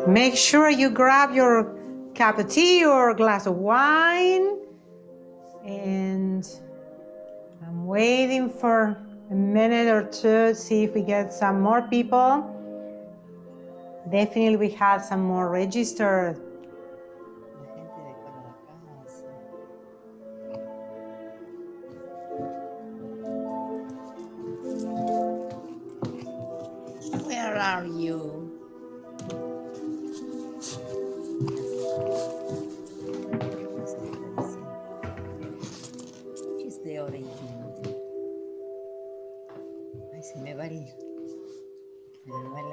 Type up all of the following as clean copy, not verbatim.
Make sure you grab your cup of tea or glass of wine. And I'm waiting for a minute or two to see if we get some more people. Definitely we had some more registered. Where are you? It's the original. Ay, se me va el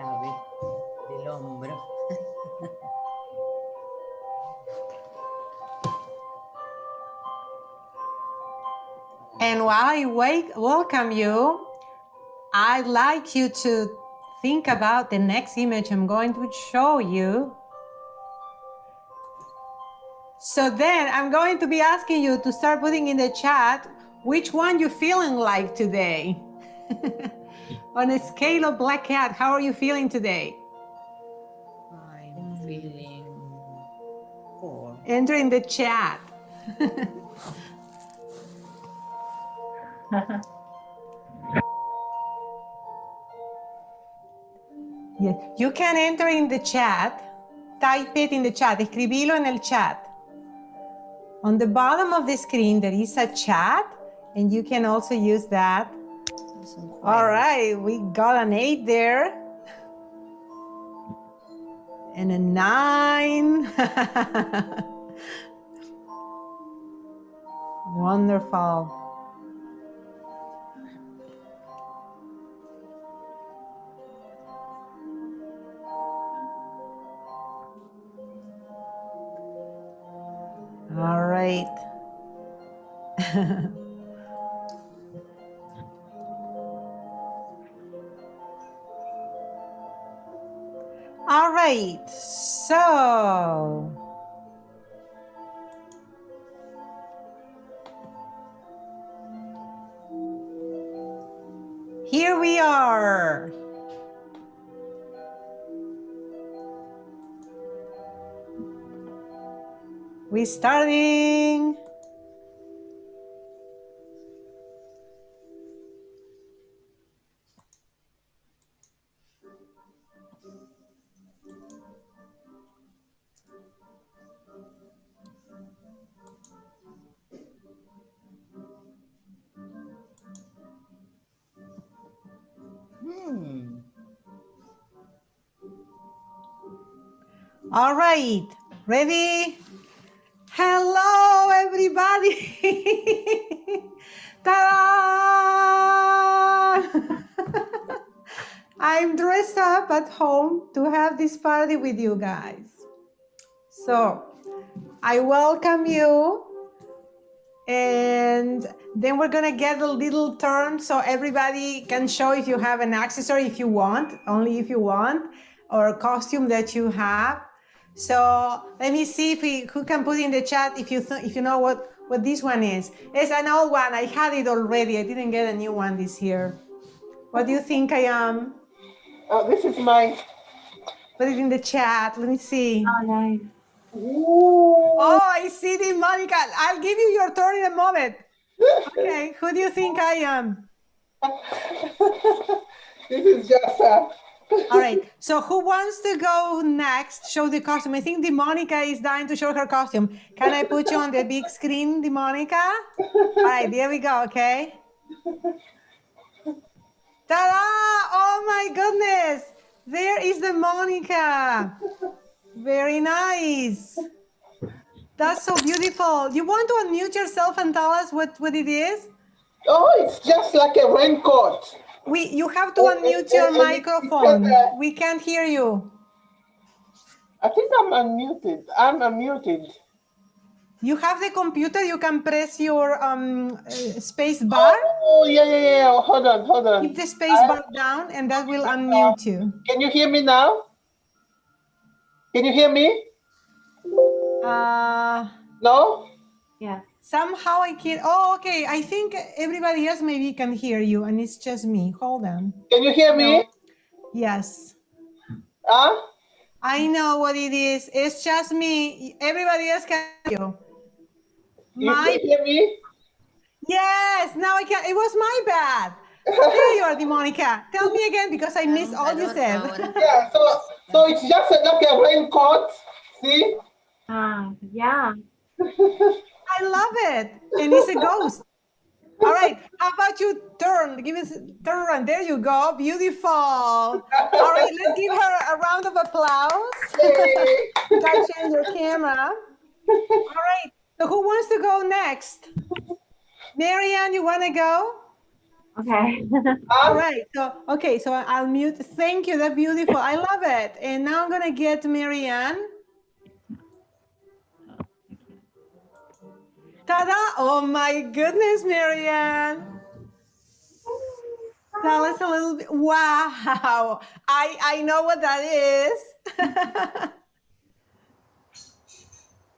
ave del hombro. And while I welcome you, I'd like you to think about the next image I'm going to show you. So then I'm going to be asking you to start putting in the chat which one you're feeling like today. On a scale of black cat, how are you feeling today? I'm feeling poor. Enter in the chat. Yeah. You can enter in the chat. Type it in the chat. Escribilo en el chat. On the bottom of the screen, there is a chat, and you can also use that. All right, we got an 8 there. And a 9. Wonderful. All right. All right, so here we are. We're starting. All right, ready? Hello, everybody. Ta-da! I'm dressed up at home to have this party with you guys. So I welcome you. And then we're gonna get a little turn so everybody can show if you have an accessory if you want, only if you want, or a costume that you have. So let me see if who can put in the chat if you know what this one is. It's an old one. I had it already. I didn't get a new one this year. What do you think I am? Oh, this is mine. Put it in the chat. Let me see. Oh, nice. Ooh. Oh, I see the Monica. I'll give you your turn in a moment. Okay, who do you think I am? This is just All right, so who wants to go next? Show the costume. I think the Monica is dying to show her costume. Can I put you on the big screen, the Monica? All right, there we go, okay? Ta-da! Oh my goodness! There is the Monica. Very nice. That's so beautiful. You want to unmute yourself and tell us what it is? Oh, it's just like a raincoat. You have to unmute your microphone. We can't hear you. I think I'm unmuted. I'm unmuted. You have the computer, you can press your space bar. Oh, yeah. Hold on. Keep the space bar down and that will unmute you. Can you hear me now? Can you hear me? No? Yeah. Somehow I can't. Oh, okay. I think everybody else maybe can hear you and it's just me. Hold on. Can you hear me? Yes. Huh? I know what it is. It's just me. Everybody else can hear you. You can hear me? Yes, now I can. It was my bad. There you are, Demonica. Tell me again because I Dar missed un all you calor said. ahora. Yeah, so it's just like a raincoat. See? Yeah. I love it. And it's a ghost. All right. How about you turn? Turn around. There you go. Beautiful. All right. Let's give her a round of applause. Hey. You gotta change your camera. All right. So who wants to go next? Marianne, you want to go? Okay. All right. So, okay. So I'll mute. Thank you. That's beautiful. I love it. And now I'm going to get Marianne. Ta-da. Oh my goodness, Marianne. Tell us a little bit. Wow. I know what that is.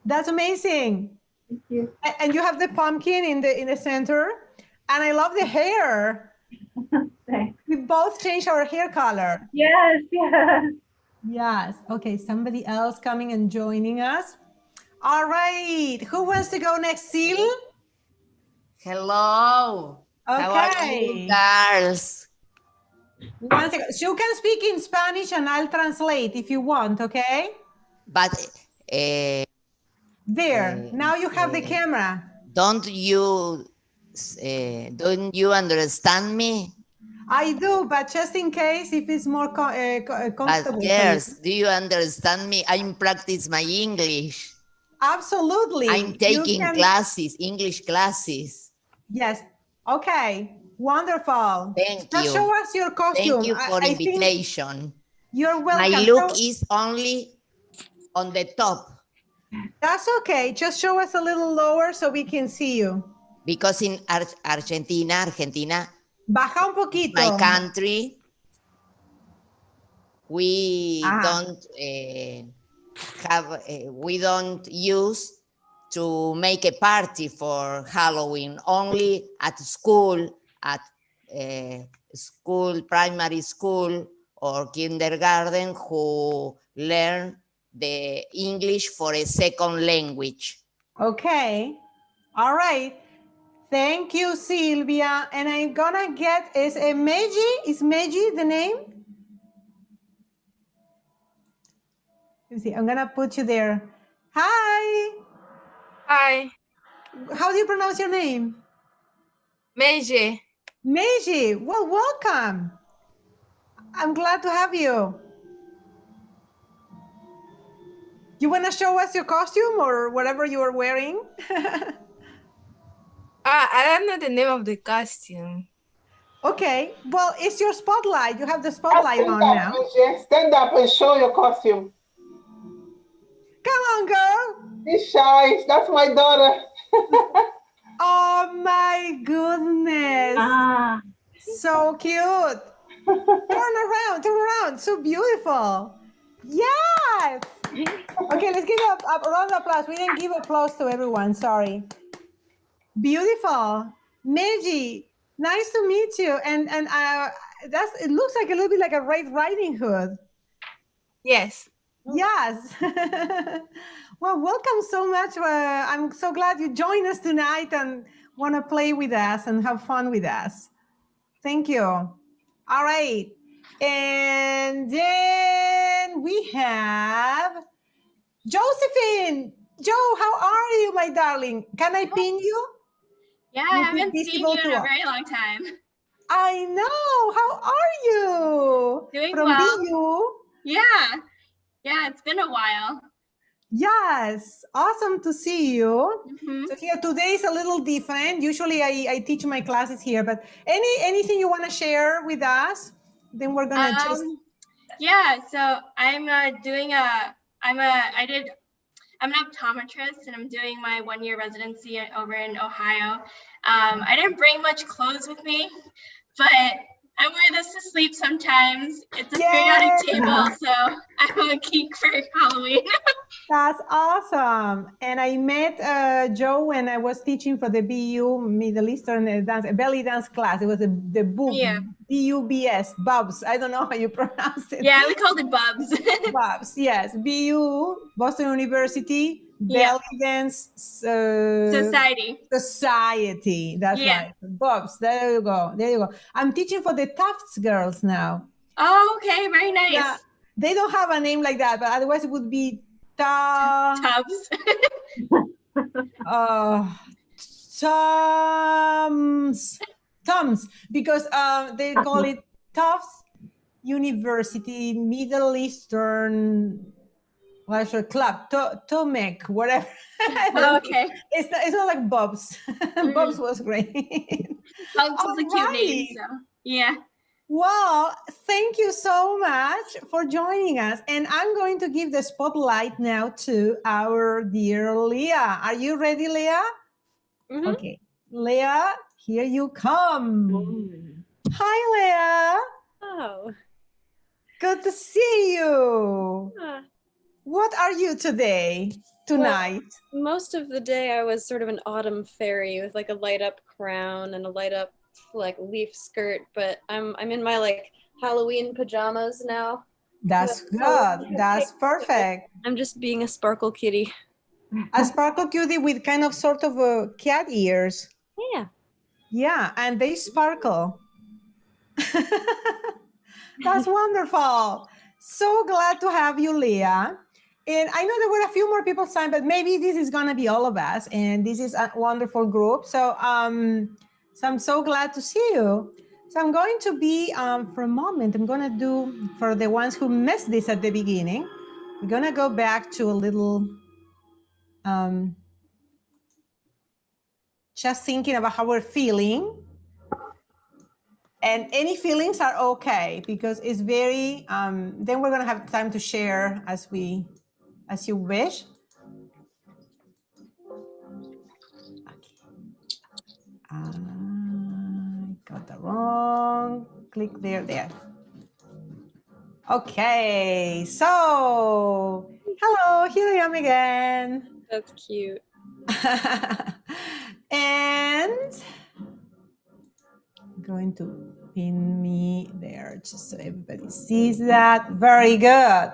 That's amazing. Thank you. And you have the pumpkin in the center. And I love the hair. Thanks. We both changed our hair color. Yes, yes. Yes. Okay. Somebody else coming and joining us. All right. Who wants to go next? Seal? Hello. How are you, Okay. girls? One second. You can speak in Spanish and I'll translate if you want, okay? But There. Now you have the camera. don't you understand me? I do, but just in case, if it's more But comfortable for you. girls, do you understand me? I'm practice my English. Absolutely. I'm taking classes, English classes. Yes. Okay. Wonderful. Thank Just you. show us your costume. Thank you for I think invitation. you're welcome. My look is only on the top That's okay. Just show us a little lower so we can see you. because in Argentina, Baja un poquito. my country, we don't use to make a party for Halloween, only at school, primary school or kindergarten, who learn the English for a second language. Okay. All right. Thank you, Sylvia. And I'm gonna get, is Meji the name? Let me see, I'm gonna put you there. Hi. Hi, How do you pronounce your name? Meiji. Meiji. Well, welcome. I'm glad to have you. You wanna show us your costume or whatever you are wearing? I don't know the name of the costume. Okay. Well, it's your spotlight. You have the spotlight on now. Stand up and show your costume. Come on, girl. Be shy. That's my daughter. Oh my goodness. So cute. Turn around. So beautiful. Yes. Okay, let's give a round of applause. We didn't give applause to everyone. Sorry. Beautiful. Meiji, nice to meet you. And it looks like a little bit like a Red Riding Hood. Yes. Yes. Well, welcome so much. I'm so glad you joined us tonight and want to play with us and have fun with us. Thank you. All right. And then we have Josephine. Joe, how are you, my darling? Can I pin you? Yeah, I haven't seen you in a very long time. I know. How are you? Doing From well. BU? Yeah, it's been a while. Yes, awesome to see you. Mm-hmm. So here today is a little different. Usually I teach my classes here, but anything you want to share with us? Then we're gonna just. Yeah, so I'm an optometrist and I'm doing my 1-year residency over in Ohio. I didn't bring much clothes with me, but I wear this to sleep sometimes. It's a periodic table, so I'm a geek for Halloween. That's awesome. And I met Joe when I was teaching for the BU Middle Eastern dance, belly dance class. It was the Yeah. BUBS, Bubs. I don't know how you pronounce it. Yeah, we called it Bubs. Bubs, yes. BU, Boston University, Yeah. belly dance Society. society. That's Yeah. right. Bubs. There you go. There you go. I'm teaching for the Tufts girls now. Oh, okay. Very nice. Yeah. They don't have a name like that, but otherwise it would be Tubs. Tums, because they call it Tufts University Middle Eastern Leisure Club, Tomek, whatever. Okay. It's not like Bob's. Bob's was great. Tubs is a cute name. Alrighty. So yeah. Well, thank you so much for joining us. And I'm going to give the spotlight now to our dear Leah. Are you ready, Leah? Mhm. Okay. Leah, here you come. Mm. Hi, Leah. Oh. Good to see you. Ah. What are you tonight? Most of the day I was sort of an autumn fairy with like a light up crown and a light up like leaf skirt, but I'm in my like Halloween pajamas now. That's good. That's perfect. I'm just being a sparkle kitty. A sparkle cutie with kind of sort of cat ears. Yeah. Yeah, and they sparkle. That's wonderful. So glad to have you, Leah. And I know there were a few more people signed, but maybe this is going to be all of us. And this is a wonderful group. So I'm so glad to see you. So I'm going to be, for a moment, I'm going to do, for the ones who missed this at the beginning, we're going to go back to a little, just thinking about how we're feeling. And any feelings are okay, because it's very, then we're going to have time to share as you wish. I got the wrong click there. Okay, so hello, here I am again. That's cute. And I'm going to pin me there just so everybody sees that. Very good.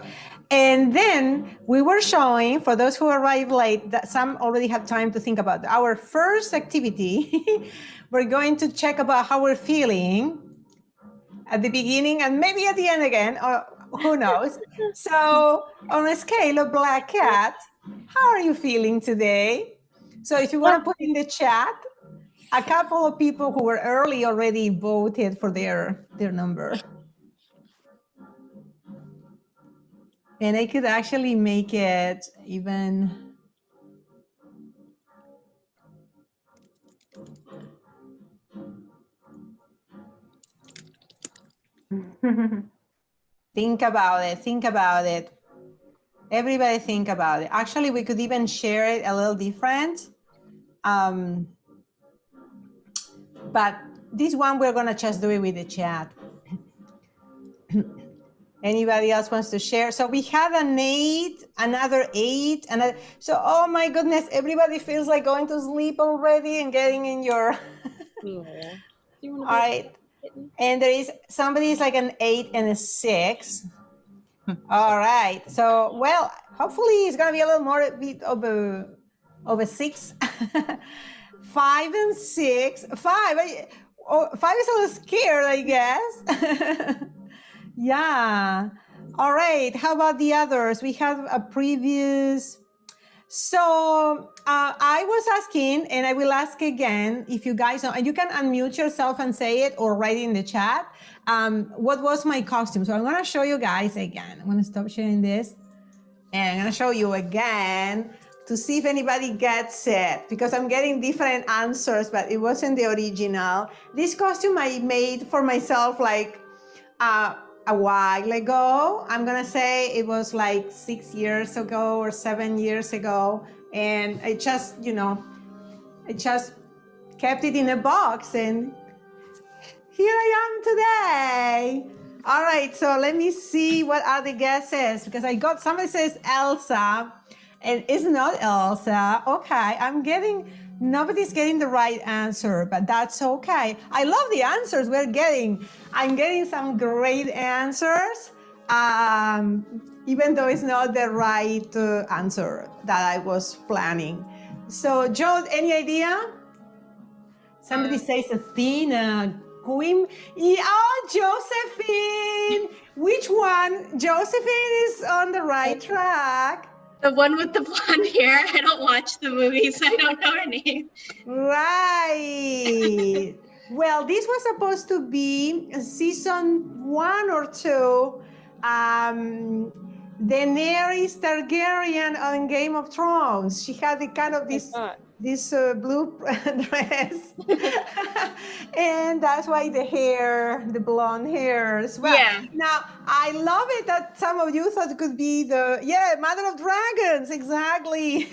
And then we were showing, for those who arrived late, that some already have time to think about our first activity. We're going to check about how we're feeling at the beginning and maybe at the end again, or who knows. So on a scale of black cat, how are you feeling today? So if you want to put in the chat, a couple of people who were early already voted for their number. And I could actually make it even. Think about it. Everybody think about it. Actually, we could even share it a little different. But this one, we're gonna just do it with the chat. Anybody else wants to share? So we had an 8, another 8, and so oh my goodness, everybody feels like going to sleep already and getting in your. All right, and there is somebody is like an 8 and a 6. All right, so well, hopefully it's gonna be a little more bit of a 6. 5 and 6. 5 is a little scared, I guess. Yeah. All right. How about the others? We have a previous. So I was asking, and I will ask again, if you guys know, and you can unmute yourself and say it or write it in the chat. What was my costume? So I'm going to show you guys again. I'm going to stop sharing this. And I'm going to show you again to see if anybody gets it, because I'm getting different answers, but it wasn't the original. This costume I made for myself like a while ago. I'm gonna say it was like 6 years ago or 7 years ago. And I just, I just kept it in a box and here I am today. All right, so let me see what are the guesses, because I got, somebody says Elsa. And it's not Elsa. Okay, nobody's getting the right answer, but that's okay. I love the answers we're getting. I'm getting some great answers, even though it's not the right answer that I was planning. So, Joe, any idea? Somebody says Athena. Queen. Oh, Josephine. Which one? Josephine is on the right track. The one with the blonde hair. I don't watch the movies. I don't know her name. Right. Well, this was supposed to be season 1 or 2. Daenerys Targaryen on Game of Thrones. She had the kind of this blue dress, and that's why the blonde hair as well. Yeah. Now, I love it that some of you thought it could be Mother of Dragons, exactly.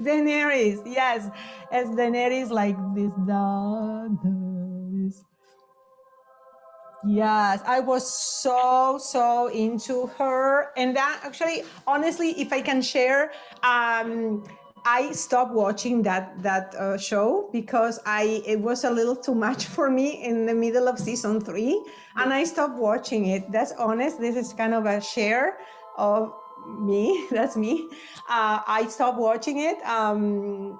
Daenerys, yes, as Daenerys, like this. Yes, I was so into her, and that actually, honestly, if I can share, I stopped watching that show because it was a little too much for me in the middle of season 3, and I stopped watching it. That's honest. This is kind of a share of me. That's me. I stopped watching it. And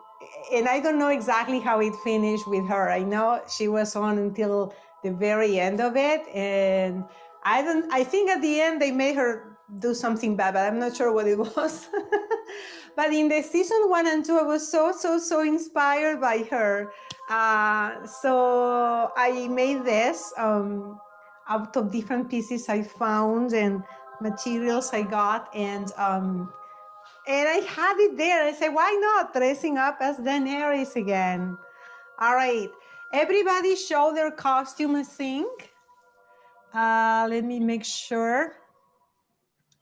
I don't know exactly how it finished with her. I know she was on until the very end of it, and I think at the end they made her do something bad, but I'm not sure what it was. But in the season 1 and 2, I was so inspired by her. So I made this out of different pieces I found and materials I got, and I had it there. I said, why not dressing up as Daenerys again? All right. Everybody show their costume, I think. Let me make sure.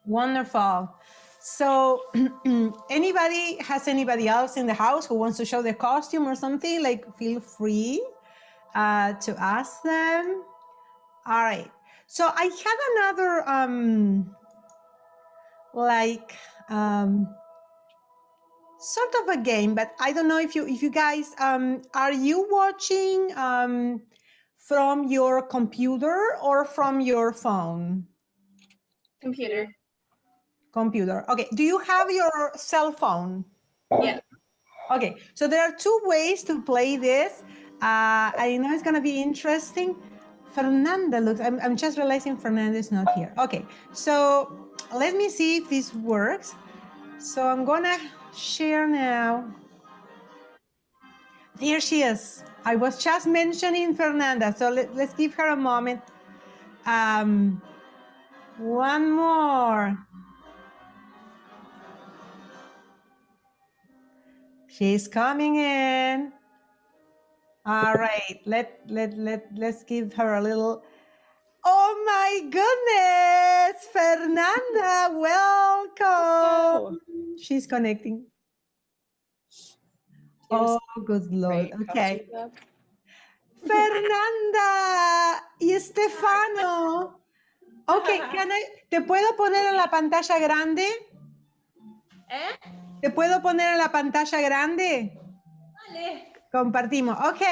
Wonderful. So anybody else in the house who wants to show their costume or something, like feel free to ask them. All right. So I had another sort of a game, but I don't know if you guys are you watching from your computer or from your phone? Computer. Computer. Okay. Do you have your cell phone? Yeah. Okay. So there are 2 ways to play this. I know it's gonna be interesting. Fernanda looks. I'm just realizing Fernanda is not here. Okay. So let me see if this works. So I'm gonna share now. There she is. I was just mentioning Fernanda, so let's give her a moment. One more. She's coming in. All right, let's give her a little. Oh my goodness, Fernanda, welcome. She's connecting. Oh, good Lord. Okay. Fernanda y Estefano. Ok, ¿te puedo poner en la pantalla grande? ¿Te puedo poner en la pantalla grande? Vale. Compartimos. Ok.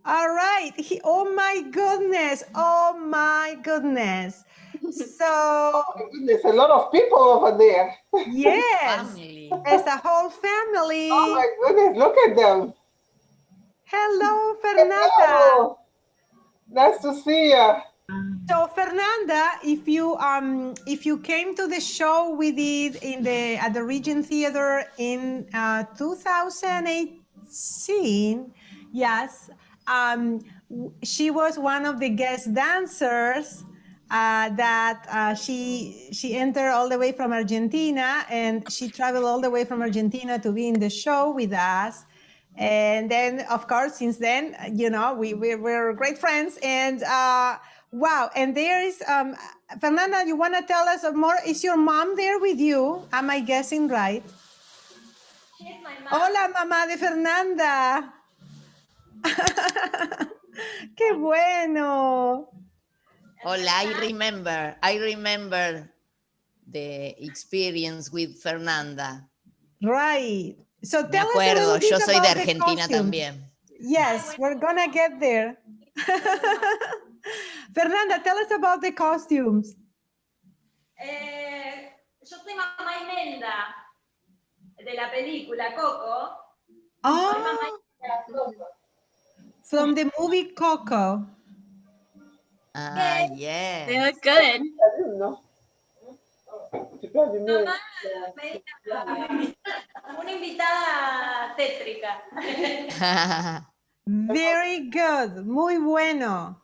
All right. Oh my goodness. Oh my goodness. So. Oh my goodness, a lot of people over there. Yes. Family. It's a whole family. Oh my goodness, look at them. Hello, Fernanda. Hello. Nice to see you. So Fernanda, if you came to the show we did at the Regent Theater in 2018, yes, she was one of the guest dancers that she entered all the way from Argentina, and she traveled all the way from Argentina to be in the show with us. And then, of course, since then, we're great friends. And wow, and there is, Fernanda, you want to tell us more? Is your mom there with you? Am I guessing right? She's my mom. Hola, mamá de Fernanda. Qué bueno. Hola, I remember the experience with Fernanda. Right. So Me tell us a little acuerdo, bit yo soy de about the Argentina costume. también. Yes, we're gonna get there. Fernanda, tell us about the costumes. Yo soy mamá Imelda de la película Coco. Soy mamá Oh, from the movie Coco. Ah, They yes. look good. I didn't know. Mamá una invitada tétrica. Very good. Muy bueno.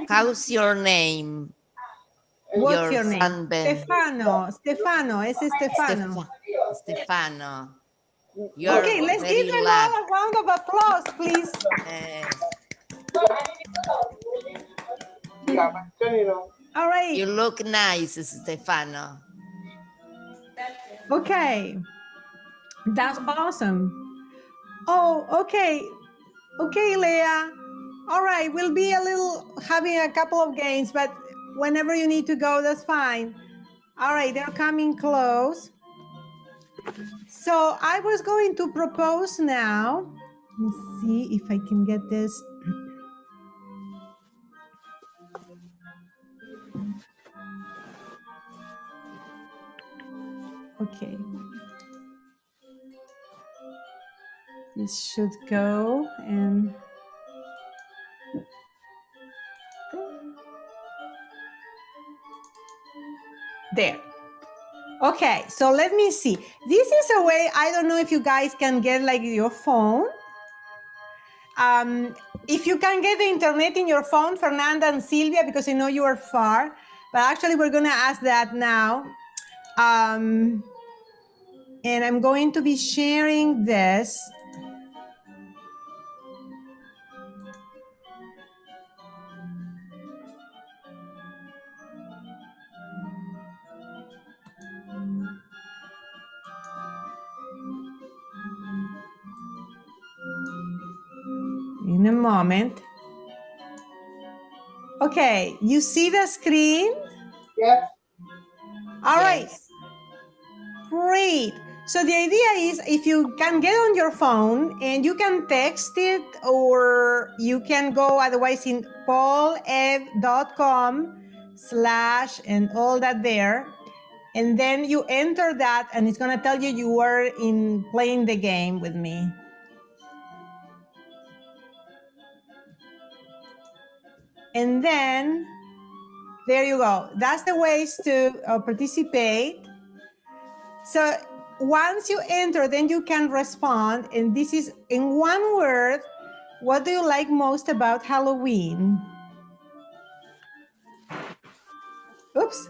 How's your name? What's your name? son Ben. Stefano. Stefano. Es Stefano. Stefano. You're Okay, let's very give them lucky. all a round of applause, please. All right. You look nice, Stefano. Okay. That's awesome. Oh, okay. Okay, Leah. All right, we'll be having a couple of games, but whenever you need to go, that's fine. All right, they're coming close. So I was going to propose now. Let's see if I can get this. Okay. This should go and there. Okay, so let me see. This is a way, I don't know if you guys can get like your phone. If you can get the internet in your phone, Fernanda and Silvia, because I know you are far, but actually we're gonna ask that now. And I'm going to be sharing this. In a moment. Okay, you see the screen? Yes. All right, Yes. great. So the idea is if you can get on your phone and you can text it, or you can go otherwise in paulev.com/ and all that there. And then you enter that and it's gonna tell you you are playing the game with me. And then there you go. That's the ways to participate. So once you enter, then you can respond. And this is in one word. What do you like most about Halloween? Oops.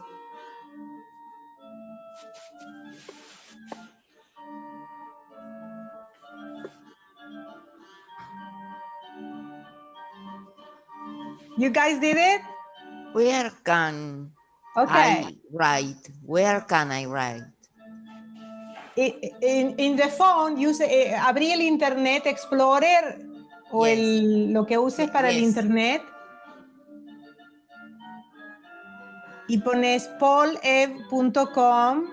You guys did it? Where can Okay. I write? Where can I write? In the phone, use abrí el Internet Explorer o Yes. lo que uses para el Yes. Internet y pones paulev.com/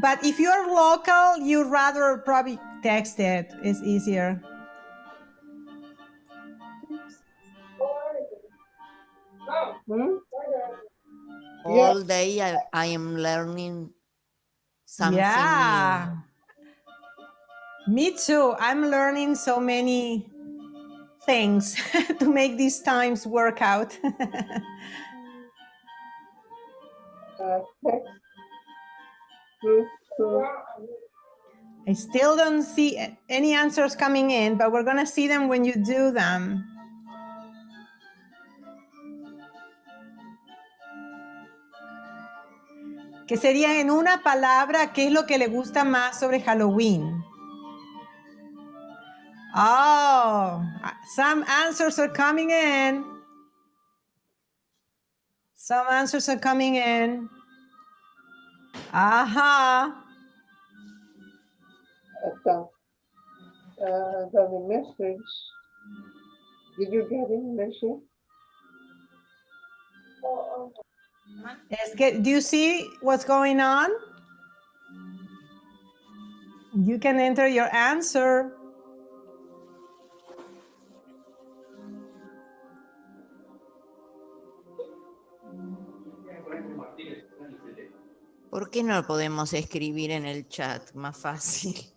But if you're local, you'd rather probably text it. It's easier. All day I am learning something Yeah. Me too. I'm learning so many things to make these times work out. I still don't see any answers coming in, but we're going to see them when you do them. Que sería en una palabra, ¿qué es lo que le gusta más sobre Halloween? Oh, some answers are coming in. Some answers are coming in. Aha. The message. Did you get a message? Do you see what's going on? You can enter your answer. ¿Por qué no podemos escribir en el chat? Más fácil.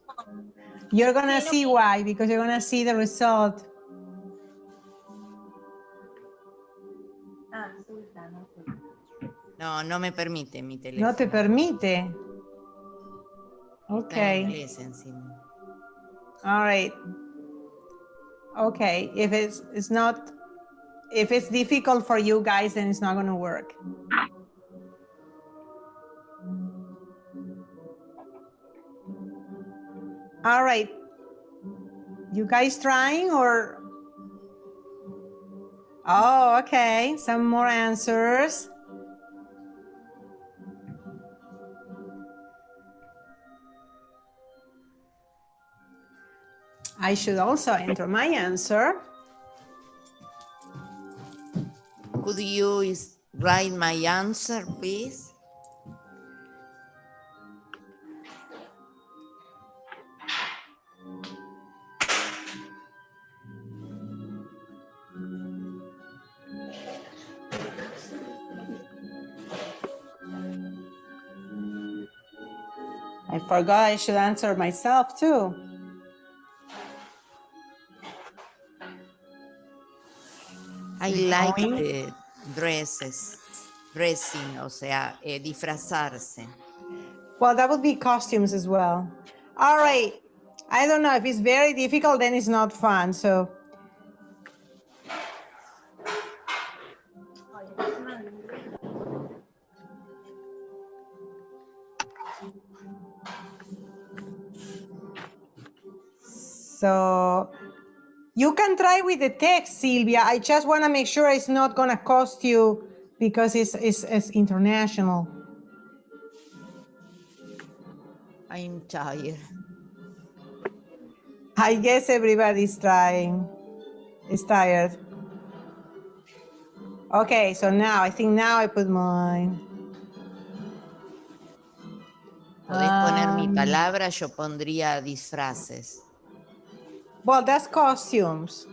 You're gonna see why, because you're gonna see the result. No, no me permite mi teléfono. No te permite. Está en Okay. inglés encima. All right. Okay. If it's difficult for you guys, then it's not going to work. All right. You guys trying or? Oh, okay. Some more answers. I should also enter my answer. Could you write my answer, please? I forgot I should answer myself too. I like the dressing, o sea, disfrazarse. Well, that would be costumes as well. All right. I don't know if it's very difficult, then it's not fun. So you can try with the text, Silvia. I just want to make sure it's not going to cost you because it's international. I'm tired. I guess everybody's trying. Is tired. Okay, so now I think I put mine. Podés poner mi palabra, yo pondría disfraces. Well, that's costumes.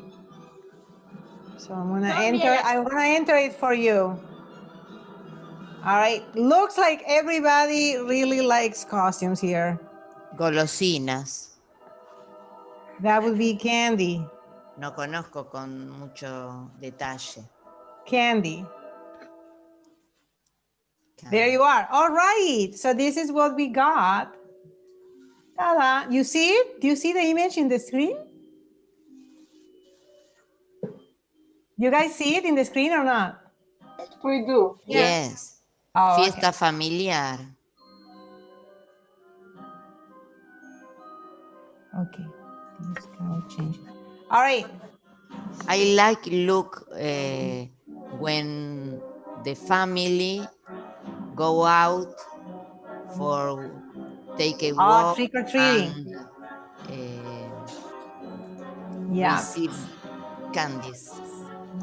So I'm gonna enter it for you. All right. Looks like everybody really likes costumes here. Golosinas. That would be candy. No conozco con mucho detalle. Candy. There you are. All right. So this is what we got. Ta-da. You see it? Do you see the image in the screen? You guys see it in the screen or not? We do. Yes. Oh, Fiesta okay. familiar. Okay. This guy change. All right. I like look when the family go out for take a walk trick-or-treating. and Yeah. receive candies.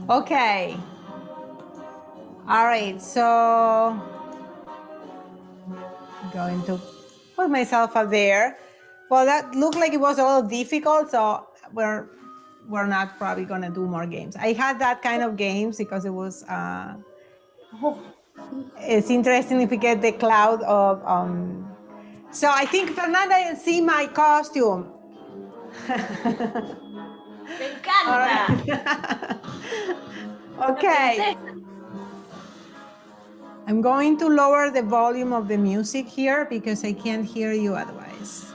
Okay. All right. So I'm going to put myself up there. Well, that looked like it was a little difficult, so we're not probably gonna do more games. I had that kind of games because it was it's interesting if we get the cloud of so I think Fernanda didn't see my costume. Me encanta. Okay. I'm going to lower the volume of the music here because I can't hear you otherwise.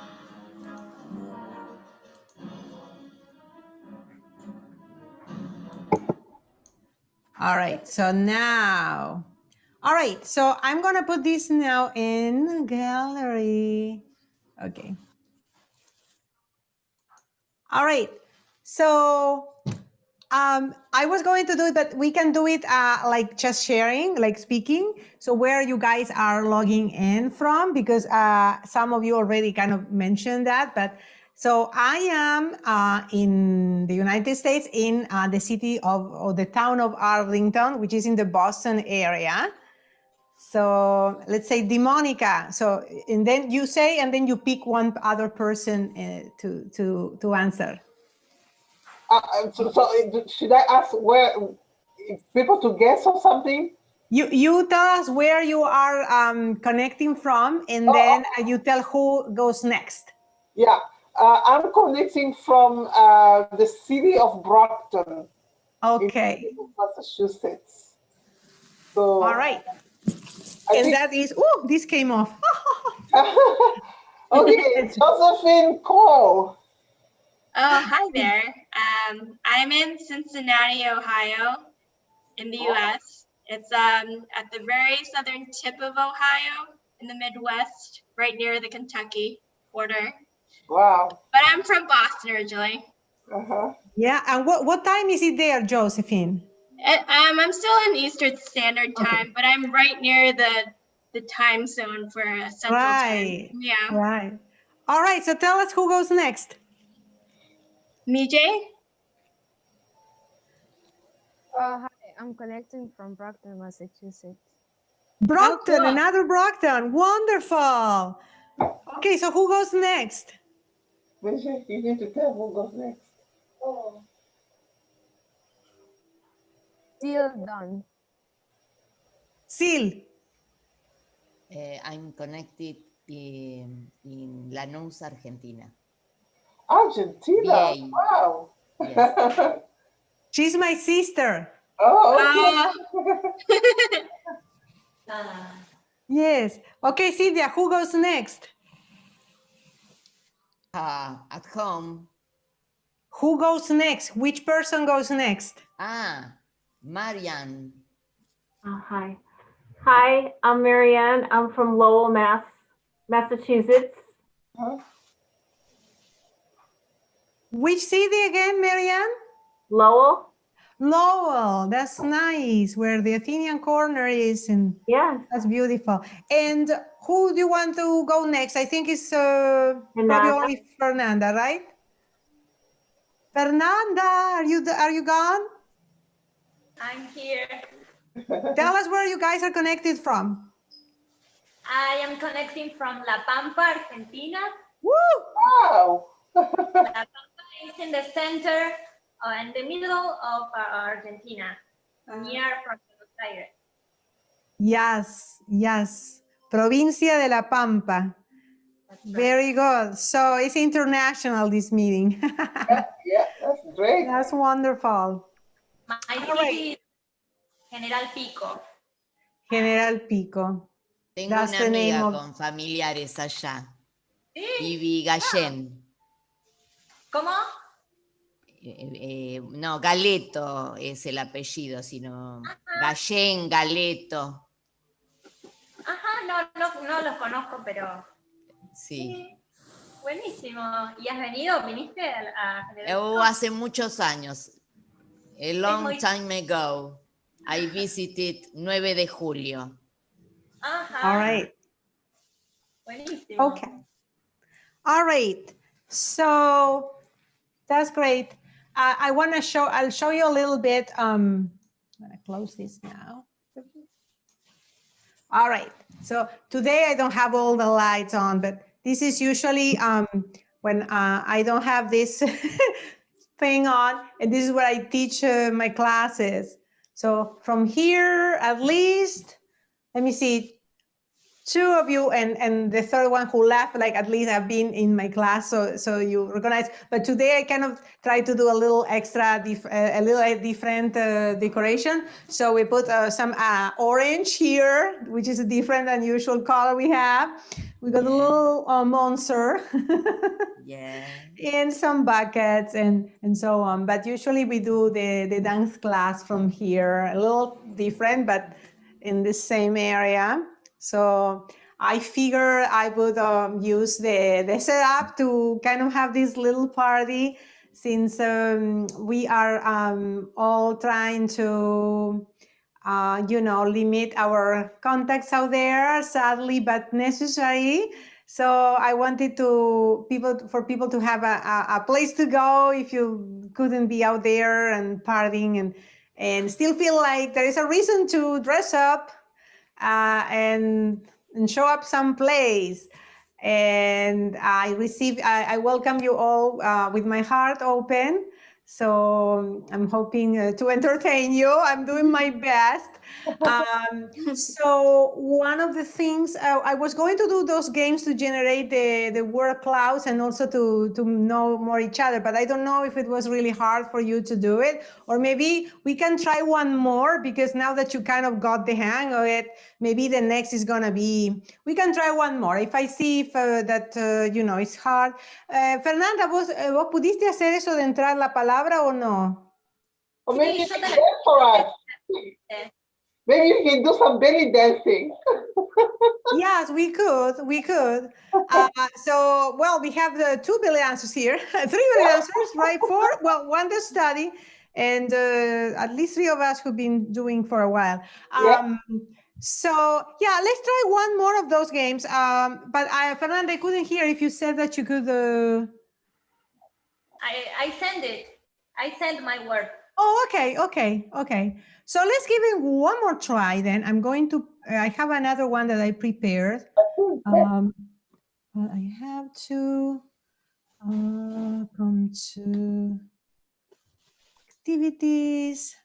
All right, so now, all right, so I'm gonna put this now in gallery. Okay. All right, so I was going to do it, but we can do it like just sharing, like speaking. So where you guys are logging in from, because some of you already kind of mentioned that, but So I am in the United States in the city of, or the town of Arlington, which is in the Boston area. So let's say DeMonica. So, and then you say, and then you pick one other person to answer. Should I ask where people to guess or something? You tell us where you are connecting from, and then you tell who goes next. Yeah, I'm connecting from the city of Brockton. Okay. In Massachusetts. So, all right. I And think, that is, oh, this came off. okay, Josephine Cole. Oh, hi there. I'm in Cincinnati, Ohio, in the U.S. It's at the very southern tip of Ohio, in the Midwest, right near the Kentucky border. Wow. But I'm from Boston originally. Uh-huh. Yeah, and what time is it there, Josephine? I'm still in Eastern Standard Time, but I'm right near the time zone for Central Time. Yeah. Right. All right, so tell us who goes next. Me, Jay? Hi, I'm connecting from Brockton, Massachusetts. Brockton, cool. another Brockton. Wonderful. Okay, so who goes next? You need to tell who goes next. Oh. Still done. Sil. I'm connected in Lanús, Argentina. Argentina. Yay. Wow. Yes. She's my sister. Oh, okay. Yes. Okay, Cynthia, who goes next? At home. Who goes next? Which person goes next? Marian. Hi. Hi, I'm Marianne. I'm from Lowell, Massachusetts. Huh? Which city again, Marianne? Lowell? Lowell. That's nice, where the Athenian corner is, and Yes. that's beautiful. And who do you want to go next? I think it's probably Fernanda. only Fernanda, right? Fernanda, are you gone? I'm here. Tell us where you guys are connected from. I am connecting from La Pampa, Argentina. Woo! Wow. La Pampa is in the center, in the middle of Argentina, near from Buenos Aires. Yes, yes. Provincia de La Pampa. Very good. So it's international, this meeting. Yeah, that's great. That's wonderful. My All city right. is General Pico. General Pico. Tengo That's una the name amiga of... con familiares allá. Sí. Vivi Gallén. ¿Cómo? No, Galeto es el apellido, sino Gallén, Galeto. Ajá, no los conozco, pero Sí. buenísimo. ¿Y has venido? ¿Viniste a General Pico? Hace muchos años. A long muy- time ago. I visited 9 de julio. Ajá. All right. Buenísimo. Okay. All right. So that's great. I want to show, I'll show you a little bit. I'm going to close this now. All right. So today I don't have all the lights on, but this is usually when I don't have this thing on, and this is what I teach my classes. So from here, at least, let me see, 2 of you and the third one who left, like at least have been in my class, so you recognize. But today I kind of try to do a little extra, a little different decoration. So we put some orange here, which is a different than usual color we have. We got a little monster. Yeah. And some buckets and so on. But usually we do the dance class from here, a little different, but in the same area. So I figure I would use the setup to kind of have this little party, since we are all trying to limit our contacts out there, sadly, but necessary. So I wanted for people to have a place to go if you couldn't be out there and partying and still feel like there is a reason to dress up and show up someplace. And I welcome you all with my heart open. So I'm hoping to entertain you. I'm doing my best. So one of the things I was going to do those games to generate the word clouds and also to know more each other, but I don't know if it was really hard for you to do it, or maybe we can try one more, because now that you kind of got the hang of it, maybe the next is gonna be, we can try one more. If I see if it's hard. Fernanda, ¿vos pudiste hacer eso de entrar la palabra o no? Or maybe you can dance for us. Maybe you can do some belly dancing. Yes, we could. So, well, we have the 2 billion answers here, 3 billion answers, right? 4, well, 1 to study, and at least 3 of us who've been doing for a while. So, yeah, let's try one more of those games. But Fernanda, I couldn't hear if you said that you could. I send it. I send my work. Oh, okay. So let's give it one more try then. I'm going to, I have another one that I prepared. I have to come to activities.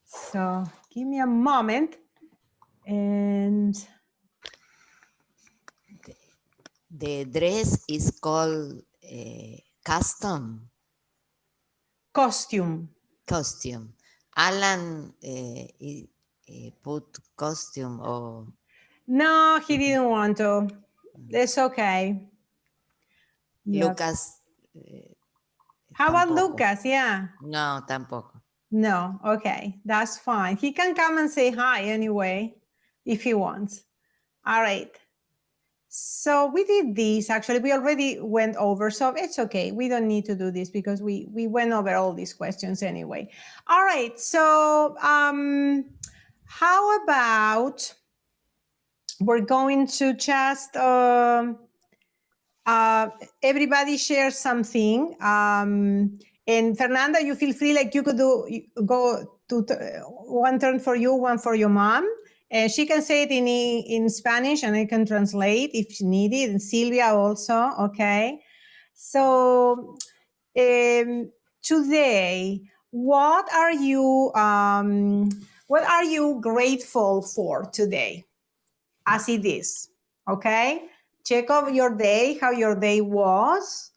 So give me a moment. And the dress is called costume. Costume. Alan put costume or... No, he didn't want to. It's okay. Lucas. How about Lucas? Yeah. No, tampoco. No, okay, that's fine. He can come and say hi anyway, if he wants. All right. So we did this, actually, we already went over, so it's okay. We don't need to do this because we went over all these questions anyway. All right, so how about we're going to just everybody share something. And Fernanda, you feel free, like you could go to one turn for you, one for your mom. She can say it in Spanish and I can translate if needed. And Silvia also, okay? So today, what are you grateful for today as it is, okay? Check off your day, how your day was,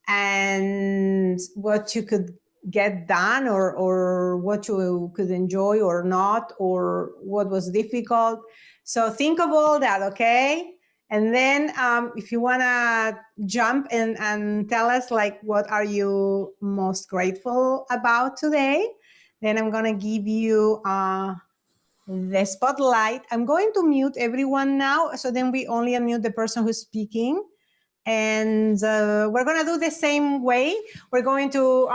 and what you could get done or what you could enjoy or not, or what was difficult. So think of all that, okay? And then if you want to jump and tell us, like, what are you most grateful about today, then I'm going to give you the spotlight. I'm going to mute everyone now, so then we only unmute the person who's speaking. And we're going to do the same way. We're going to,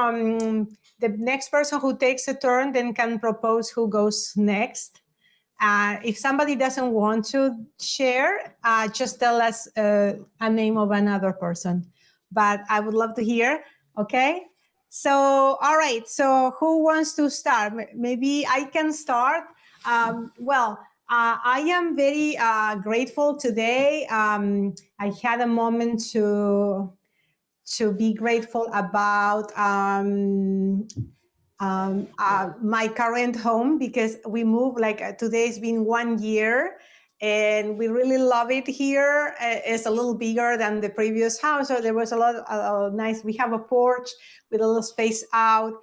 the next person who takes a turn then can propose who goes next. If somebody doesn't want to share, just tell us a name of another person. But I would love to hear, okay? So, all right, so who wants to start? Maybe I can start. I am very grateful today. I had a moment to be grateful about my current home, because we moved, like today's been 1 year, and we really love it here. It's a little bigger than the previous house, so there was a lot of nice. We have a porch with a little space out.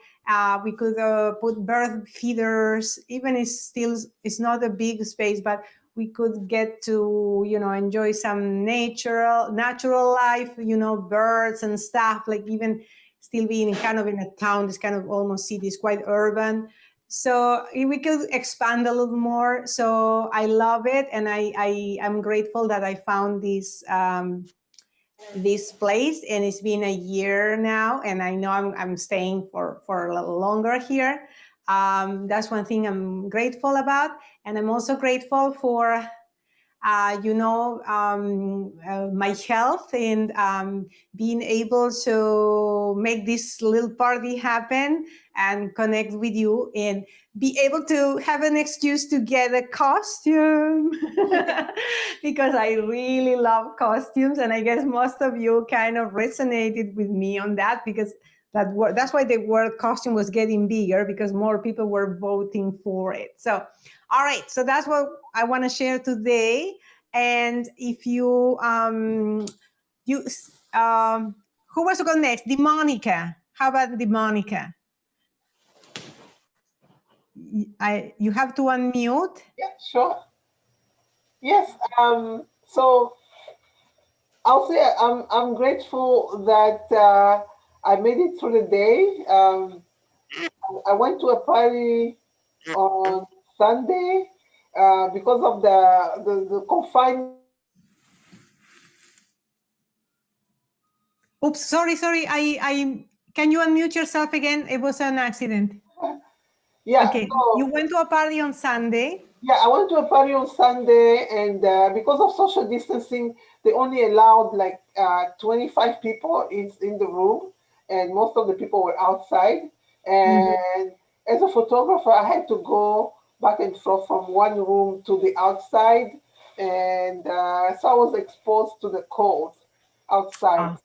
We could put bird feeders. Even it's not a big space, but we could get to, enjoy some natural life, birds and stuff, like even still being kind of in a town, this kind of almost city, is quite urban. So we could expand a little more. So I love it. And I'm grateful that I found this place, and it's been a year now, and I know I'm staying for a little longer here. That's one thing I'm grateful about. And I'm also grateful for my health and being able to make this little party happen and connect with you and be able to have an excuse to get a costume because I really love costumes. And I guess most of you kind of resonated with me on that because that's why the word costume was getting bigger because more people were voting for it. So, all right. So that's what I want to share today. And if you, who wants to go next? Demonica. How about Demonica? You have to unmute. Yeah, sure. Yes. So I'll say I'm grateful that I made it through the day. I went to a party on Sunday because of the confinement. Oops, sorry. I can you unmute yourself again? It was an accident. Yeah. Okay. So, You went to a party on Sunday. yeah, I went to a party on Sunday, and because of social distancing, they only allowed like 25 people in the room, and most of the people were outside. And as a photographer, I had to go back and forth from one room to the outside, and so I was exposed to the cold outside.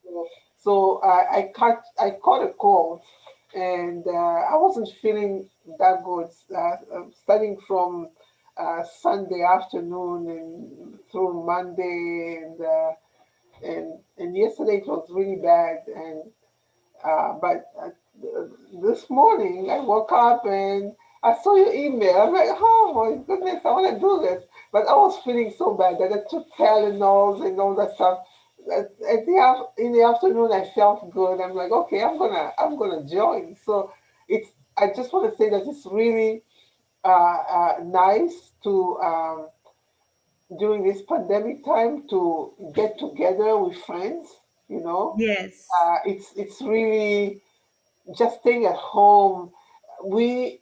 So I caught a cold, and I wasn't feeling that good. Starting from Sunday afternoon and through Monday, and yesterday it was really bad. And but this morning I woke up and I saw your email. I'm like, oh my goodness, I want to do this. But I was feeling so bad that I took Tylenols and all that stuff. In the afternoon, I felt good. I'm like, okay, I'm gonna join. So I just want to say that it's really nice to during this pandemic time to get together with friends. Yes. It's really just staying at home. We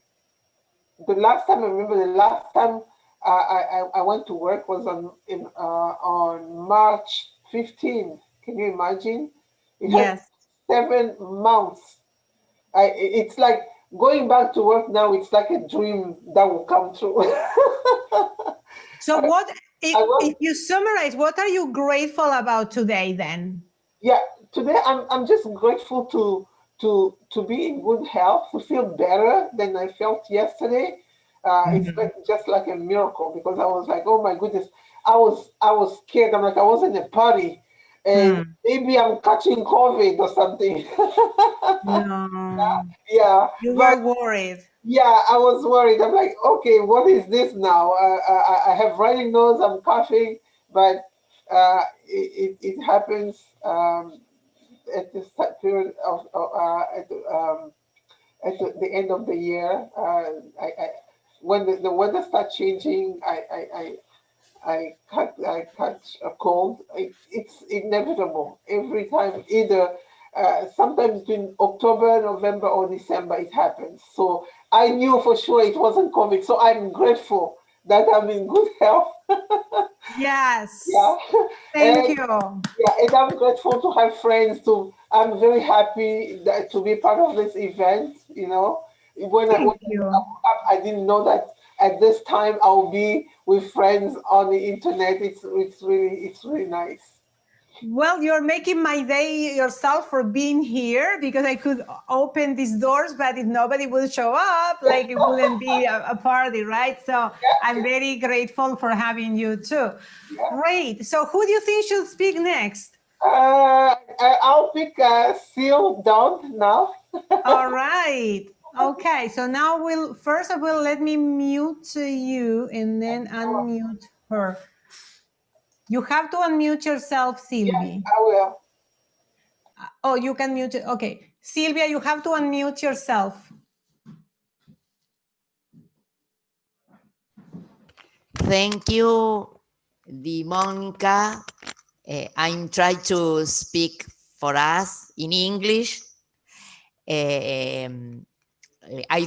the last time I remember the last time I went to work was on March 15. Can you imagine? It has Yes. 7 months. It's like going back to work now. It's like a dream that will come true. So what, was- if you summarize, what are you grateful about today then? Yeah, today I'm just grateful to be in good health, to feel better than I felt yesterday. It's like just like a miracle because I was like, oh my goodness, I was scared. I'm like, I was in a party and maybe I'm catching COVID or something. No. Yeah, You but were worried. yeah, I was worried. I'm like, okay, what is this now? I have running nose, I'm coughing, but it happens at this period of at the end of the year. When the weather starts changing, I catch a cold. It's inevitable every time. Either sometimes between October, November, or December, it happens. So I knew for sure it wasn't COVID. So I'm grateful that I'm in good health. Yes. Yeah. Thank And, you. yeah, and I'm grateful to have friends. I'm very happy to be part of this event. When I Thank you. woke up, I didn't know that at this time I'll be with friends on the internet. It's really nice. Well, you're making my day yourself for being here because I could open these doors, but if nobody will show up, like it wouldn't be a party, right? So I'm very grateful for having you too. Great. So who do you think should speak next? I'll pick Seal Dawn now. All right. Okay. So now first of all, let me mute you and then unmute her. You have to unmute yourself, Sylvie. I will. Oh, you can mute it. Okay. Sylvia, you have to unmute yourself. Thank you, Monica. I'm trying to speak for us in English. I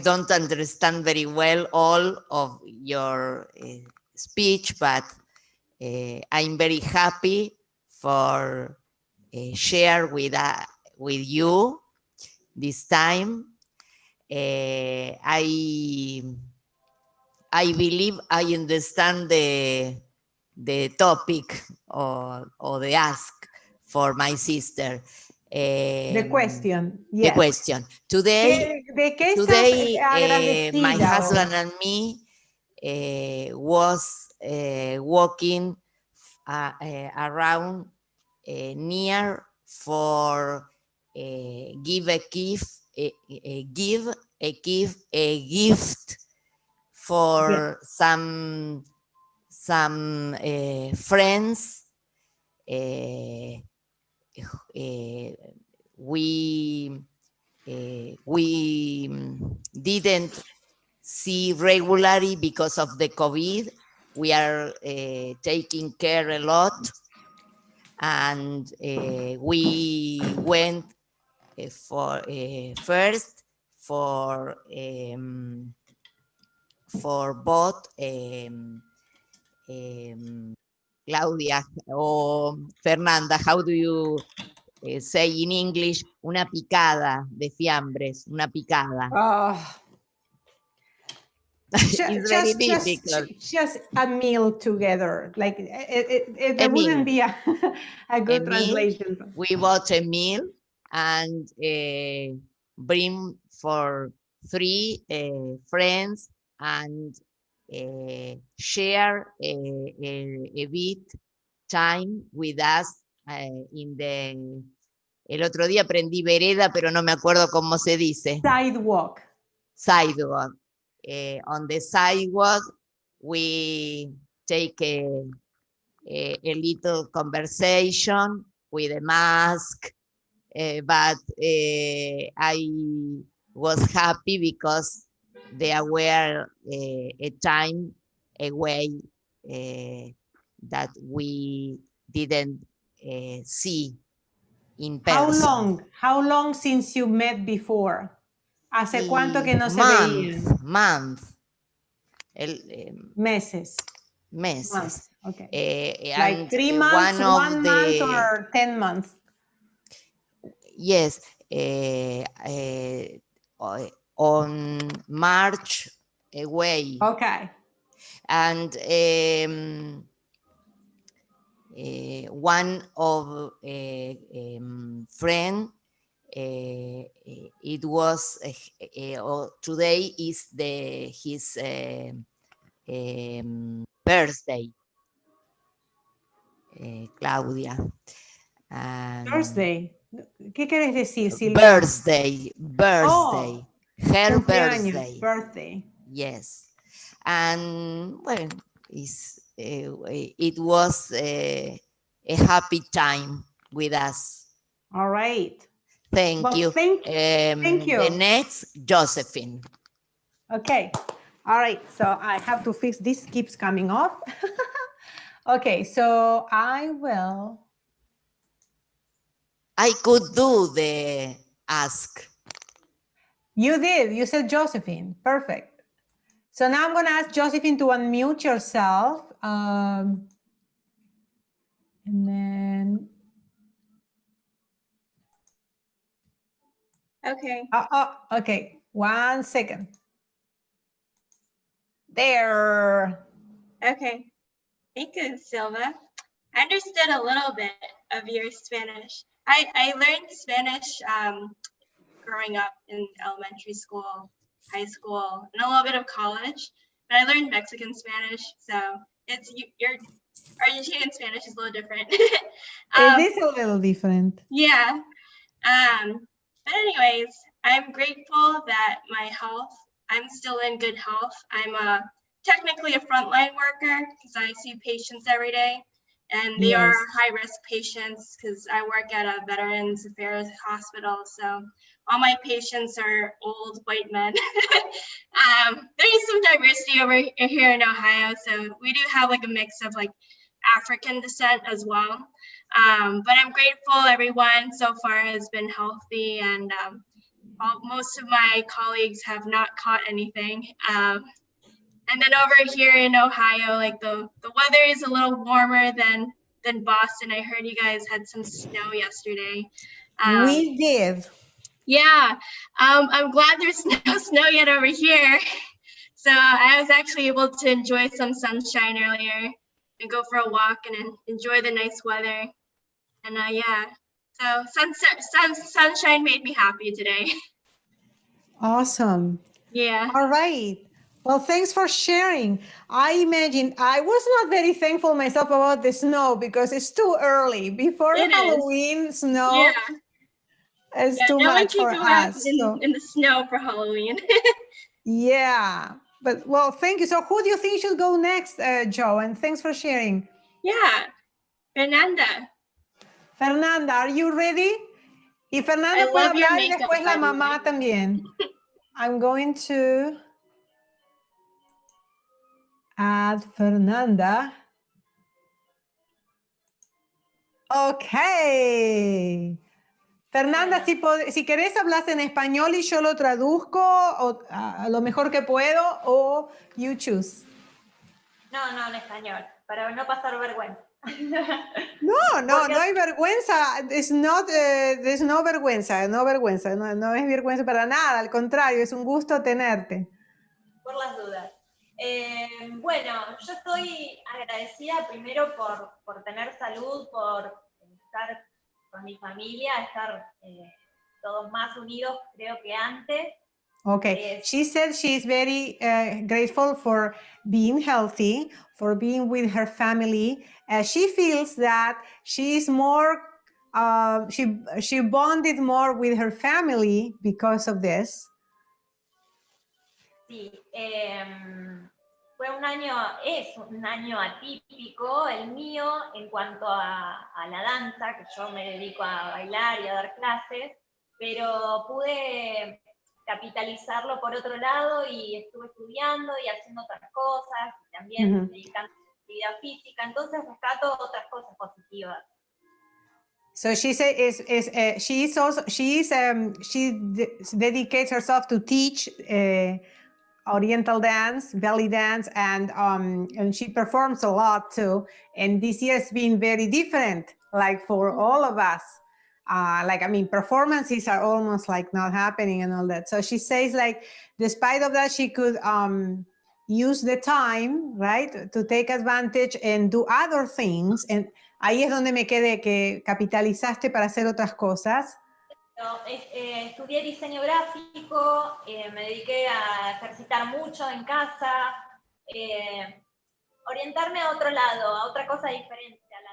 don't understand very well all of your speech, but I'm very happy for share with you this time. I believe I understand the topic or the ask for my sister. The question, The yes. question. Today, ¿De qué estás today my agradecida husband hoy? and me was walking around near for give a gift, give a gift for some friends. We didn't see regularly because of the COVID. We are taking care a lot, and we went for first for both Claudia or Fernanda, how do you say in English? Una picada de fiambres, una picada. It's very difficult. Just a meal together. Like it wouldn't be a good translation. We bought a meal and bring for 3 friends and share a bit time with us in the... El otro día aprendí vereda, pero no me acuerdo cómo se dice. Sidewalk. Sidewalk. On the sidewalk, we take a little conversation with a mask, but I was happy because there were a time away that we didn't see in person. How long since you met before? ¿Hace cuánto que no se veían? Meses. Meses. Okay. Like 3 months, 1 month, or 10 months? Yes. On March away. Okay. And one of friend, it was today is his birthday, Claudia. Thursday. ¿Qué quieres decir, Silvia? Birthday. Oh, Her cumpleaños, birthday. Birthday. Yes. And well, it was a happy time with us. All right. Thank you. Thank you. The next, Josephine. Okay. All right. So I have to fix this. Keeps coming off. Okay. So I could do the ask. You did. You said Josephine. Perfect. So now I'm going to ask Josephine to unmute yourself. And then. Okay. Okay. 1 second. There. Okay. Thank you, Silva. I understood a little bit of your Spanish. I learned Spanish growing up in elementary school, high school, and a little bit of college. But I learned Mexican Spanish, so your Argentinian Spanish is a little different. It is a little different. Yeah. But anyways, I'm grateful that my health, I'm still in good health. I'm technically a frontline worker because I see patients every day, and they are high-risk patients because I work at a Veterans Affairs hospital. So all my patients are old white men. There's some diversity over here in Ohio, so we do have like a mix of like African descent as well. But I'm grateful everyone so far has been healthy, and most of my colleagues have not caught anything. And then over here in Ohio, like the weather is a little warmer than Boston. I heard you guys had some snow yesterday. We did. Yeah, I'm glad there's no snow yet over here. So I was actually able to enjoy some sunshine earlier and go for a walk and enjoy the nice weather. And yeah, so sunshine made me happy today. Awesome. Yeah. All right. Well, thanks for sharing. I imagine I was not very thankful myself about the snow because it's too early. Before It is. Halloween, snow Yeah. is too No one much can for go out us. So, in the snow for Halloween. yeah. But well, thank you. So who do you think should go next, Joe? And thanks for sharing. Yeah. Fernanda. Fernanda, are you ready? Y I Fernanda puede love your hablar y makeup, después la by the way. mamá también. I'm going to add Fernanda. Okay. Fernanda, Bueno. si querés hablas en español y yo lo traduzco o, a lo mejor que puedo, o you choose. No, no, en español, para no pasar vergüenza. No hay vergüenza. There's no vergüenza, no es vergüenza para nada, al contrario, es un gusto tenerte. Por las dudas. Bueno, yo estoy agradecida primero por tener salud, por estar con mi familia, estar todos más unidos creo que antes. Okay, she said she's very grateful for being healthy, for being with her family. She feels that she's more, she bonded more with her family because of this. Sí, fue es un año atípico el mío en cuanto a la danza, que yo me dedico a bailar y a dar clases, pero pude capitalizarlo por otro lado y estuve estudiando y haciendo otras cosas, y también dedicando a la actividad física, entonces rescato otras cosas positivas. So she said she dedicates herself to teach Oriental dance, belly dance, and she performs a lot too. And this year has been very different, like for all of us. Performances are almost like not happening and all that. So she says, like, despite of that, she could use the time, right, to take advantage and do other things. And ahí es donde me quedé, que capitalizaste para hacer otras cosas. Estudié diseño gráfico, me dediqué a ejercitar mucho en casa, orientarme a otro lado, a otra cosa diferente a la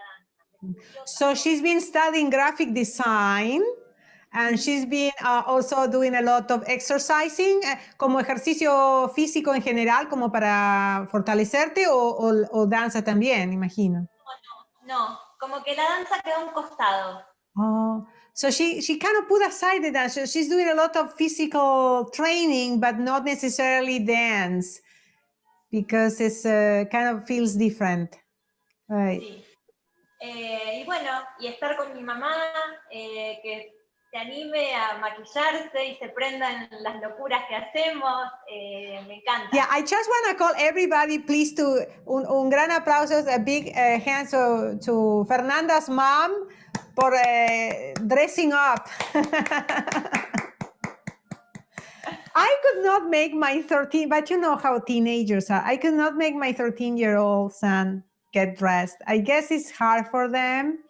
danza. So she's been studying graphic design and she's been also doing a lot of exercising, como ejercicio físico en general, como para fortalecerte o danza también, imagino. No, como que la danza quedó a un costado. Oh, so she kind of put aside the dance. So she's doing a lot of physical training, but not necessarily dance, because it's kind of feels different. Right. Sí. Y bueno, y estar con mi mamá, que se anime a maquillarse y se prendan las locuras que hacemos, me encanta. Yeah, I just want to call everybody, please, to un gran aplauso, a big hand to Fernanda's mom por dressing up. I could not make my 13, but you know how teenagers are. I could not make my 13-year-old son get dressed. I guess it's hard for them.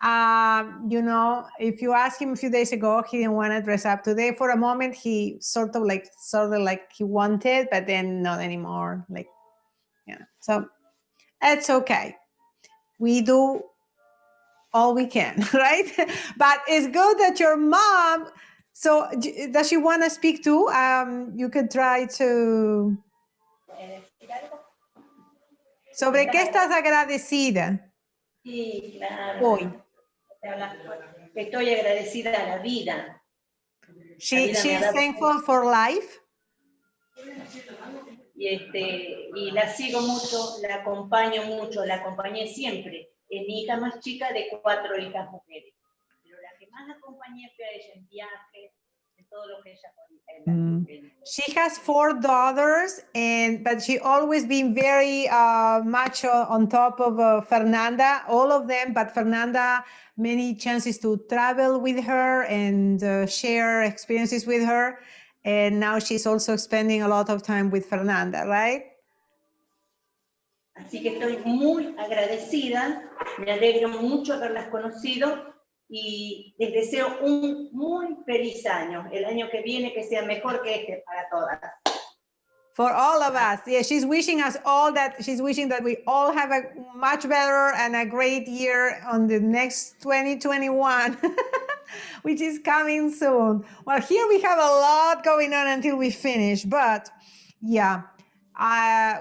If you ask him a few days ago, he didn't want to dress up. Today, for a moment, he sort of like he wanted, but then not anymore. So it's okay. We do all we can, right? But it's good that your mom. So does she want to speak too? You could try to. ¿Sobre qué estás agradecida? Sí, claro. Hoy. Estoy agradecida a la vida. She's thankful for life. Y la sigo mucho, la acompaño mucho, la acompañé siempre. Es mi hija más chica de 4 hijas mujeres. Pero la que más acompañé fue a ella en viajes, en todo lo que ella She has 4 daughters, but she always been very much on top of Fernanda, all of them, but Fernanda, many chances to travel with her and share experiences with her. And now she's also spending a lot of time with Fernanda, right? Así que estoy muy agradecida, me alegro mucho haberlas conocido y les deseo un muy feliz año. El año que viene que sea mejor que este para todas. For all of us. Yeah, she's wishing us all that, she's wishing that we all have a much better and a great year on the next 2021, which is coming soon. Well, here we have a lot going on until we finish, but yeah,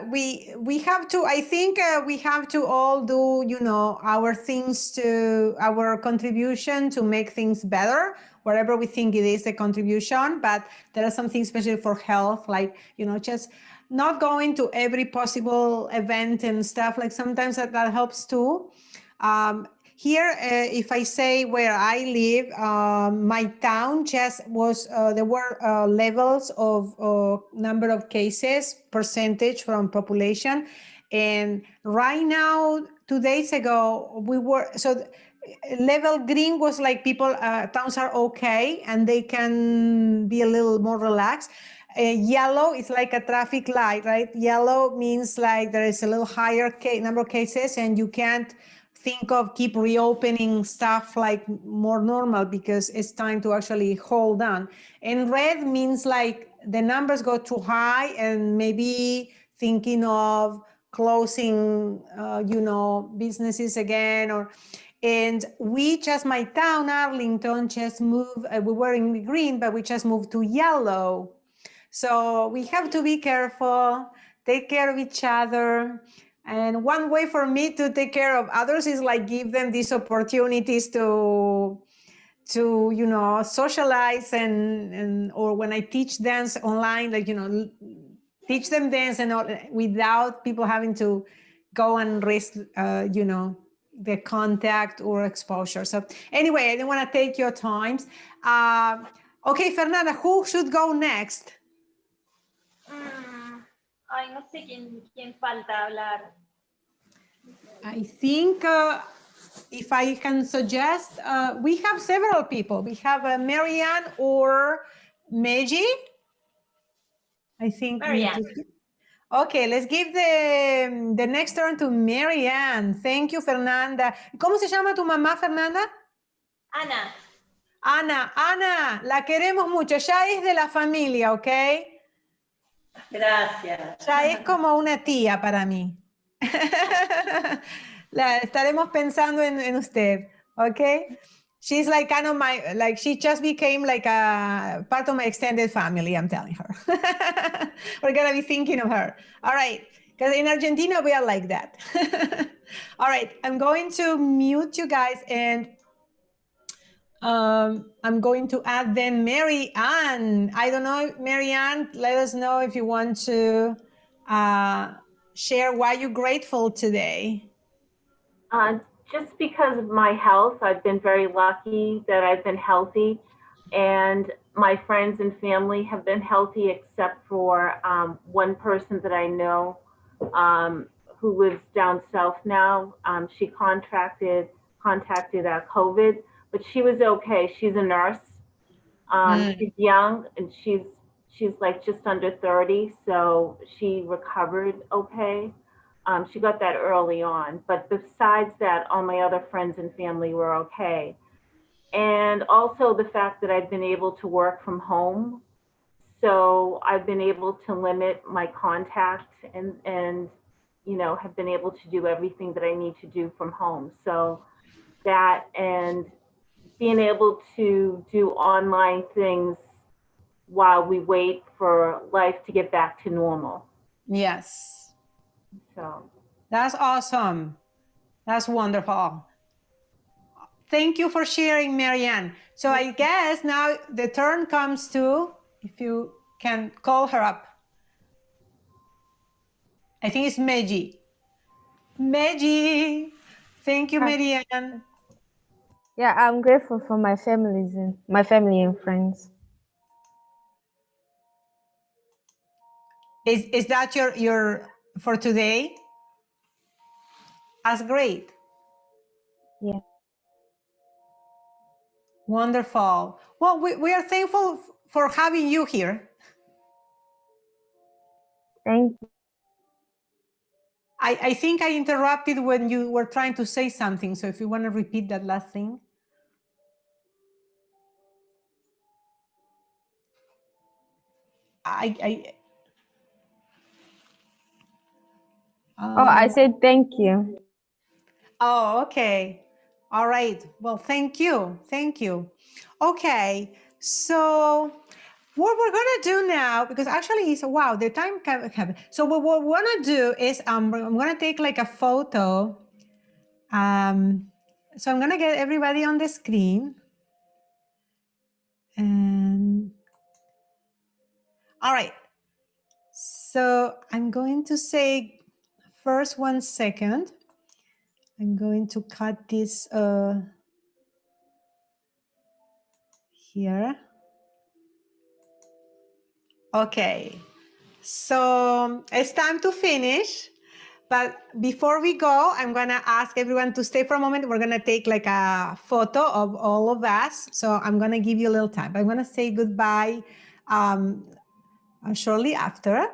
we have to, I think we have to all do, you know, our things to, our contribution to make things better, wherever we think it is a contribution. But there are some things, especially for health, like, you know, just not going to every possible event and stuff. Like sometimes that helps too. Here, if I say where I live, my town just was, there were levels of number of cases, percentage from population. And right now, 2 days ago, we were, so level green was like people, towns are okay and they can be a little more relaxed. Yellow is like a traffic light, right? Yellow means like there is a little higher number of cases and you can't think of keep reopening stuff like more normal because it's time to actually hold on. And red means like the numbers go too high and maybe thinking of closing, you know, businesses again. And we just, my town, Arlington, just moved, we were in green, but we just moved to yellow. So we have to be careful, take care of each other. And one way for me to take care of others is like give them these opportunities to you know, socialize and or when I teach dance online, like, you know, teach them dance and all, without people having to go and risk, you know, the contact or exposure. So anyway, I didn't want to take your times. Okay, Fernanda, who should go next? Ay, no sé quién falta hablar. I think if I can suggest, we have several people. We have Marianne or Meiji. I think. Marianne. Okay, let's give the next turn to Marianne. Thank you, Fernanda. ¿Cómo se llama tu mamá, Fernanda? Ana. Ana, la queremos mucho. Ya es de la familia, ¿ok? Gracias. Ya es como una tía para mí. Estaremos pensando en usted, ¿ok? She's like kind of my, like she just became like a part of my extended family, I'm telling her. We're gonna be thinking of her. All right, because in Argentina, we are like that. All right, I'm going to mute you guys and I'm going to add then Mary Ann. I don't know, Mary Ann, let us know if you want to share why you're grateful today. Just because of my health, I've been very lucky that I've been healthy, and my friends and family have been healthy, except for one person that I know who lives down south now. She contacted COVID, but she was okay. She's a nurse. She's young, and she's like just under 30, so she recovered okay. She got that early on, but besides that, all my other friends and family were okay. And also the fact that I've been able to work from home. So I've been able to limit my contact and you know, have been able to do everything that I need to do from home. So that and being able to do online things while we wait for life to get back to normal. Yes. So that's awesome. That's wonderful. Thank you for sharing, Marianne. So I guess now the turn comes to, if you can call her up. I think it's Meiji. Meiji. Thank you, Marianne. Yeah, I'm grateful for my family and friends. Is that your for today? That's great. Yeah. Wonderful. Well, we are thankful for having you here. Thank you. I think I interrupted when you were trying to say something. So if you want to repeat that last thing. I said thank you. Oh, okay. All right. Well, thank you. Thank you. Okay. So what we're going to do now, because actually it's, wow, the time can. So what we're going to do is I'm going to take like a photo. So I'm going to get everybody on the screen. And all right. So I'm going to say first 1 second. I'm going to cut this here. Okay, so it's time to finish. But before we go, I'm gonna ask everyone to stay for a moment. We're gonna take like a photo of all of us. So I'm gonna give you a little time. I'm gonna say goodbye shortly after.